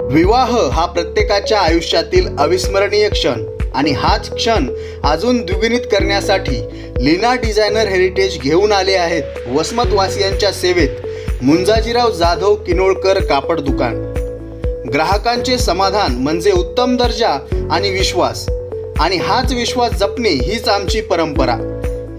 विवाह हा प्रत्येकाच्या आयुष्यातील अविस्मरणीय क्षण आणि हाच क्षण अजून द्विगुणित करण्यासाठी लीना डिझायनर हेरिटेज घेऊन आले आहेत वसमतवासियांच्या सेवेत मुंजाजीराव जाधव किनोळकर कापड दुकान। ग्राहकांचे समाधान म्हणजे उत्तम दर्जा आणि विश्वास, आणि हाच विश्वास जपणे हीच आमची परंपरा।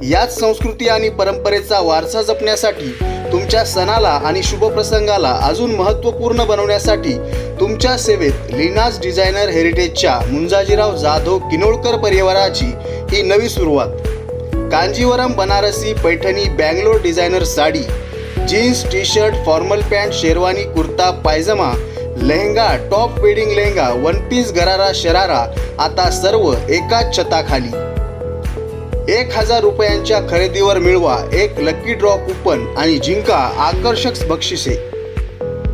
याच संस्कृती आणि परंपरेचा वारसा जपण्यासाठी, तुमच्या सणाला आणि शुभप्रसंगाला अजून महत्त्वपूर्ण बनवण्यासाठी तुमच्या सेवेत लीनाज डिझायनर हेरिटेजच्या मुंजाजीराव जाधव किनोळकर परिवाराची ही नवी सुरुवात। Kanjeevaram, Banarasi, Paithani, Bangalore designer sari, jeans, T shirt, formal pant, sherwani, kurta, pyjama, lehenga, top wedding lehenga, one piece, gharara, sharara, आता सर्व एकाच छताखाली। 1000 रुपयांच्या खरेदीवर मिळवा एक लकी ड्रॉ कूपन आणि जिंका आकर्षक बक्षिसे।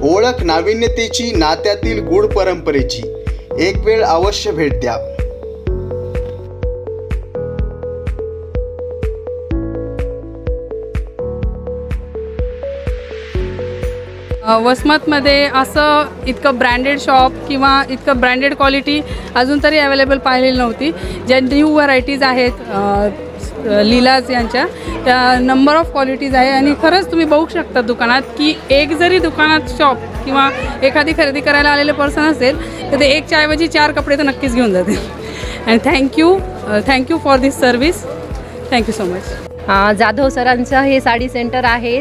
ओळख नाविन्यतेची, नात्यातील गूढ परंपरेची। एक वेळ अवश्य भेट द्या। वसमतमध्ये असं इतकं ब्रँडेड शॉप किंवा इतकं ब्रँडेड क्वालिटी अजून तरी अवेलेबल पाहिलेली नव्हती। ज्या न्यू व्हरायटीज आहेत लीलाज यांच्या, त्या नंबर ऑफ क्वालिटीज आहे आणि खरंच तुम्ही बघू शकता दुकानात की एक जरी दुकानात शॉप किंवा एखादी खरेदी करायला आलेले पर्सन असेल तर ते एकच्या ऐवजी 4 कपडे तर नक्कीच घेऊन जातील। And thank you for this service. Thank you so much. Jadhav सरांचं हे साडी सेंटर आहे,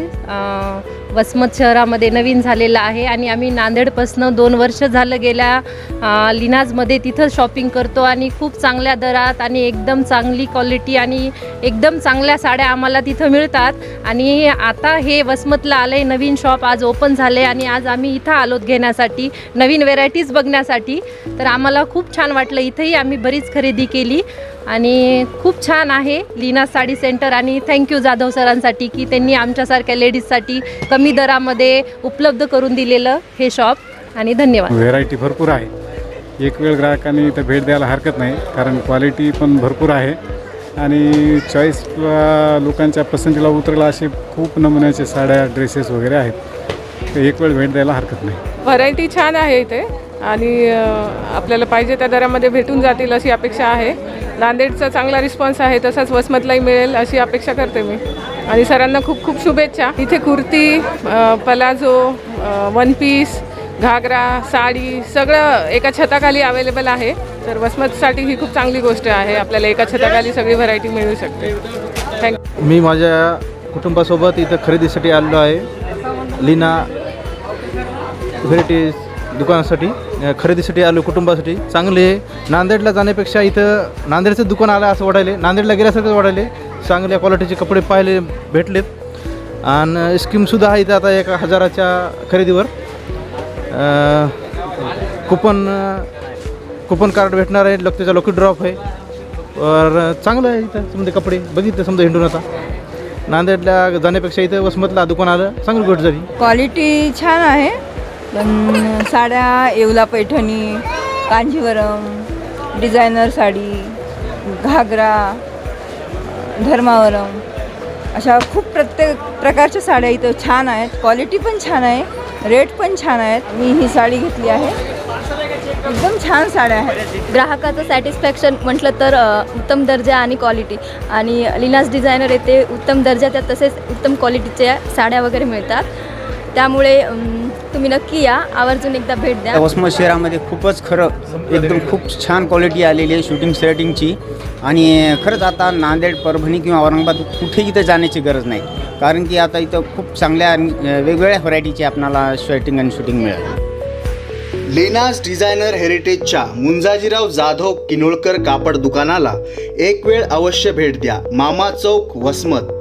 वसमत शहरामध्ये नवीन झालेलं आहे आणि आम्ही नांदेडपासून 2 वर्ष झालं गेल्या लीनाजमध्ये तिथं शॉपिंग करतो आणि खूप चांगल्या दरात आणि एकदम चांगली क्वालिटी आणि एकदम चांगल्या साड्या आम्हाला तिथं मिळतात। आणि आता हे वसमतला आलं आहे नवीन शॉप, आज ओपन झाले आणि आज आम्ही इथं आलोत घेण्यासाठी, नवीन व्हेरायटीज बघण्यासाठी। तर आम्हाला खूप छान वाटलं, इथंही आम्ही बरीच खरेदी केली आणि खूप छान आहे लीना साडी सेंटर। आणि थँक्यू जाधव सरांसाठी की त्यांनी आमच्यासारख्या लेडीजसाठी कमी दरामध्ये उपलब्ध करून दिलेलं हे शॉप, आणि धन्यवाद। व्हेरायटी भरपूर आहे, एक वेळ ग्राहकांनी इथं भेट द्यायला हरकत नाही, कारण क्वालिटी पण भरपूर आहे आणि चॉईस लोकांच्या पसंतीला उतरला असे खूप नमुन्याचे साड्या, ड्रेसेस वगैरे आहेत, तर एक वेळ भेट द्यायला हरकत नाही। व्हरायटी छान आहे इथे आणि आपल्याला पाहिजे त्या दरामध्ये भेटून जातील अशी अपेक्षा आहे। नांदेडचा चांगला रिस्पॉन्स आहे, तसाच वसमतलाही मिळेल अशी अपेक्षा करते मी। आणि सरांना खूप खूप शुभेच्छा। इथे कुर्ती, पलाझो, वन पीस, घागरा, साडी सगळं एका छताखाली अवेलेबल आहे। तर वसमतसाठी ही खूप चांगली गोष्ट आहे, आपल्याला एका छताखाली सगळी व्हरायटी मिळू शकते। थँक्यू। मी माझ्या कुटुंबासोबत इथं खरेदीसाठी आलेलो आहे लीना व्हेरायटीज दुकानासाठी, खरेदीसाठी आलो कुटुंबासाठी। चांगले नांदेडला जाण्यापेक्षा इथं नांदेडचं दुकान आलं असं वाटायले, नांदेडला गेल्यासारखं वाटायले। चांगल्या क्वालिटीचे कपडे पाहिले भेटलेत आणि स्कीमसुद्धा आहे इथं आता 1000च्या खरेदीवर कुपन कार्ड भेटणार आहे, त्याचा लकी ड्रॉप आहे। चांगलं आहे इथं, समजा कपडे बघितलं समजा हिंडून। आता नांदेडला जाण्यापेक्षा इथं वसमतला दुकान आलं, चांगली गोष्ट झाली। क्वालिटी छान आहे, पण साड्या येवला पैठणी, कांजीवरम, डिझायनर साडी, घागरा, धर्मावरम अशा खूप प्रत्येक प्रकारच्या साड्या इथं छान आहेत। क्वालिटी पण छान आहे, रेट पण छान आहेत। मी ही साडी घेतली आहे, एकदम छान साड्या आहेत। ग्राहकाचं सॅटिस्फॅक्शन म्हटलं तर उत्तम दर्जा आणि क्वालिटी, आणि लीनाज डिझायनर येथे उत्तम दर्जाच्या तसेच उत्तम क्वालिटीच्या साड्या वगैरे मिळतात। त्यामुळे तुम्ही नक्की या, आवर्जून एकदा भेट द्या। वसमत शहरामध्ये खूपच खरं एकदम खूप छान क्वालिटी आलेली आहे शूटिंग सेटिंगची। आणि खरंच आता नांदेड, परभणी किंवा औरंगाबाद कुठे इथं जाण्याची गरज नाही, कारण की आता इथं खूप चांगल्या वेगवेगळ्या व्हरायटीची आपल्याला शर्टिंग आणि शूटिंग मिळेल। लीनाज डिझायनर हेरिटेजच्या मुंजाजीराव जाधव किनोळकर कापड दुकानाला एक वेळ अवश्य भेट द्या। मामा चौक, वसमत।